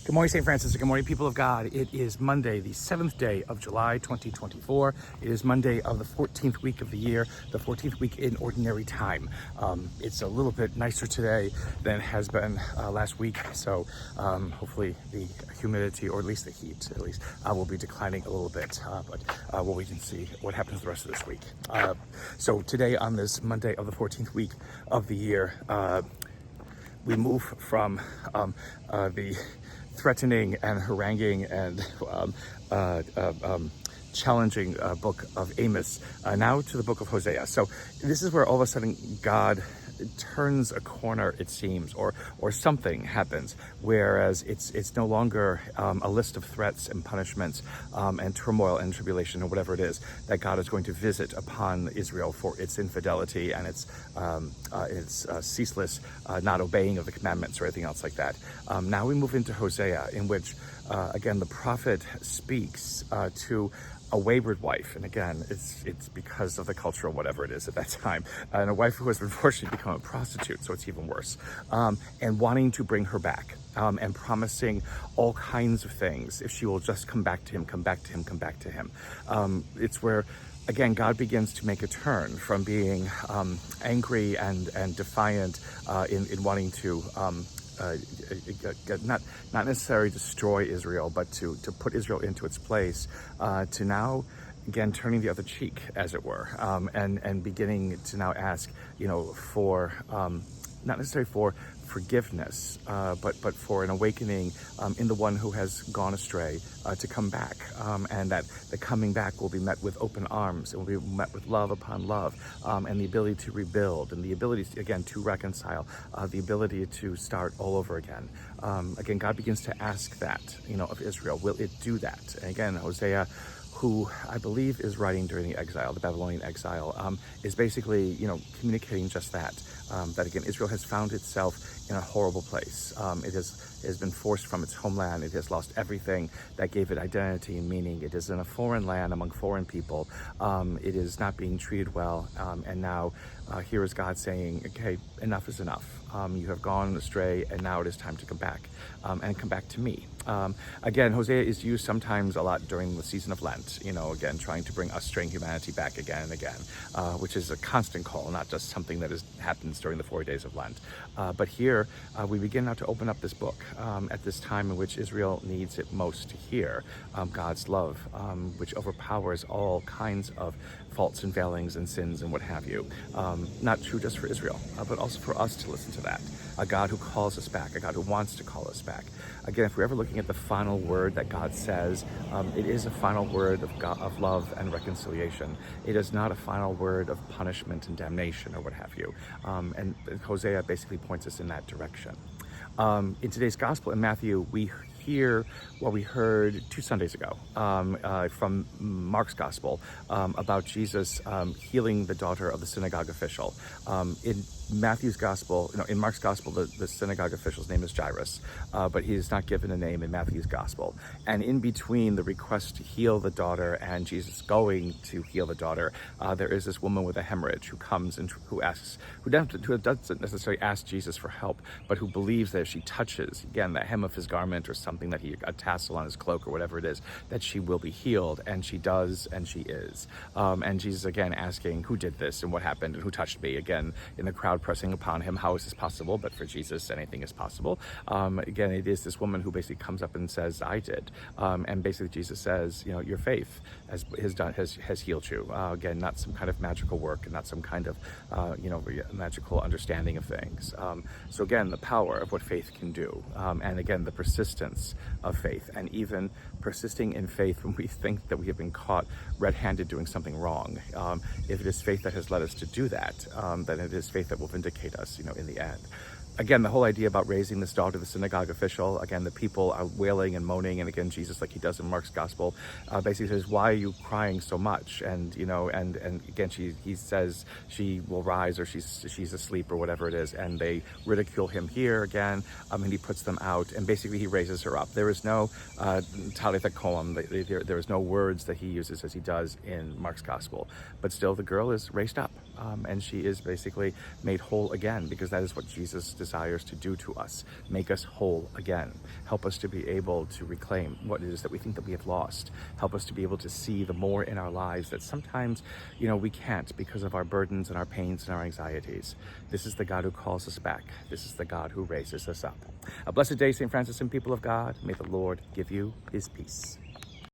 Good morning, St. Francis. Good morning, people of God. It is Monday, the 7th day of July, 2024. It is Monday of the 14th week of the year, the 14th week in Ordinary Time. It's a little bit nicer today than it has been last week, so hopefully the humidity, or at least the heat, will be declining a little bit, but we'll wait and see what happens the rest of this week. So today, on this Monday of the 14th week of the year, we move from the threatening and haranguing and challenging book of Amos now to the book of Hosea. So this is where all of a sudden God turns a corner, it seems, or something happens, whereas it's no longer a list of threats and punishments and turmoil and tribulation or whatever it is that God is going to visit upon Israel for its infidelity and its ceaseless not obeying of the commandments or anything else like that. Now we move into Hosea, in which again the prophet speaks to a wayward wife, and again, it's because of the culture or whatever it is at that time, and a wife who has unfortunately become a prostitute, so it's even worse, and wanting to bring her back, and promising all kinds of things if she will just come back to him, come back to him, come back to him. It's where, again, God begins to make a turn from being angry and defiant in wanting to not necessarily destroy Israel, but to put Israel into its place, to now again turning the other cheek, as it were, and beginning to now ask, for not necessarily for forgiveness, but for an awakening in the one who has gone astray to come back, and that the coming back will be met with open arms. It will be met with love upon love, and the ability to rebuild, and the ability again to reconcile, the ability to start all over again. Again, God begins to ask that, of Israel. Will it do that? And again, Hosea, who I believe is writing during the exile, the Babylonian exile, is basically, communicating just that. That again, Israel has found itself in a horrible place. It has been forced from its homeland. It has lost everything that gave it identity and meaning. It is in a foreign land among foreign people. It is not being treated well. And now here is God saying, okay, enough is enough. You have gone astray, and now it is time to come back, and come back to me. Again, Hosea is used sometimes a lot during the season of Lent, again, trying to bring us straying humanity back again and again, which is a constant call, not just something that happens during the 40 days of Lent. But here, we begin now to open up this book at this time in which Israel needs it most to hear God's love, which overpowers all kinds of faults and failings and sins and what have you. Not true just for Israel, but also for us to listen to that. A God who calls us back, a God who wants to call us back. Again, if we're ever looking at the final word that God says, it is a final word of love and reconciliation. It is not a final word of punishment and damnation or what have you. And Hosea basically points us in that direction. In today's gospel in Matthew, we hear what we heard 2 Sundays ago from Mark's gospel about Jesus healing the daughter of the synagogue official. In Matthew's gospel, in Mark's gospel, the synagogue official's name is Jairus, but he is not given a name in Matthew's gospel. And in between the request to heal the daughter and Jesus going to heal the daughter, there is this woman with a hemorrhage who comes and who doesn't necessarily ask Jesus for help, but who believes that if she touches, again, the hem of his garment or something that a tassel on his cloak or whatever it is, that she will be healed. And she does, and she is. And Jesus again asking, who did this and what happened and who touched me? Again, in the crowd pressing upon him, how is this possible? But for Jesus, anything is possible. Again, it is this woman who basically comes up and says, I did. And basically Jesus says, your faith has healed you. Again, not some kind of magical work and not some kind of, magical understanding of things. So again, the power of what faith can do. And again, the persistence of faith, and even persisting in faith when we think that we have been caught red-handed doing something wrong. If it is faith that has led us to do that, then it is faith that will vindicate us, in the end. Again, the whole idea about raising this daughter, the synagogue official, again, the people are wailing and moaning, and again, Jesus, like he does in Mark's gospel, basically says, why are you crying so much? And, and again, he says she will rise, or she's asleep or whatever it is, and they ridicule him here again, and he puts them out, and basically he raises her up. There is no talitha koum, there is no words that he uses as he does in Mark's gospel, but still the girl is raised up, and she is basically made whole again, because that is what Jesus desires. desires to do to us. Make us whole again. Help us to be able to reclaim what it is that we think that we have lost. Help us to be able to see the more in our lives that sometimes, we can't because of our burdens and our pains and our anxieties. This is the God who calls us back. This is the God who raises us up. A blessed day, St. Francis and people of God. May the Lord give you his peace.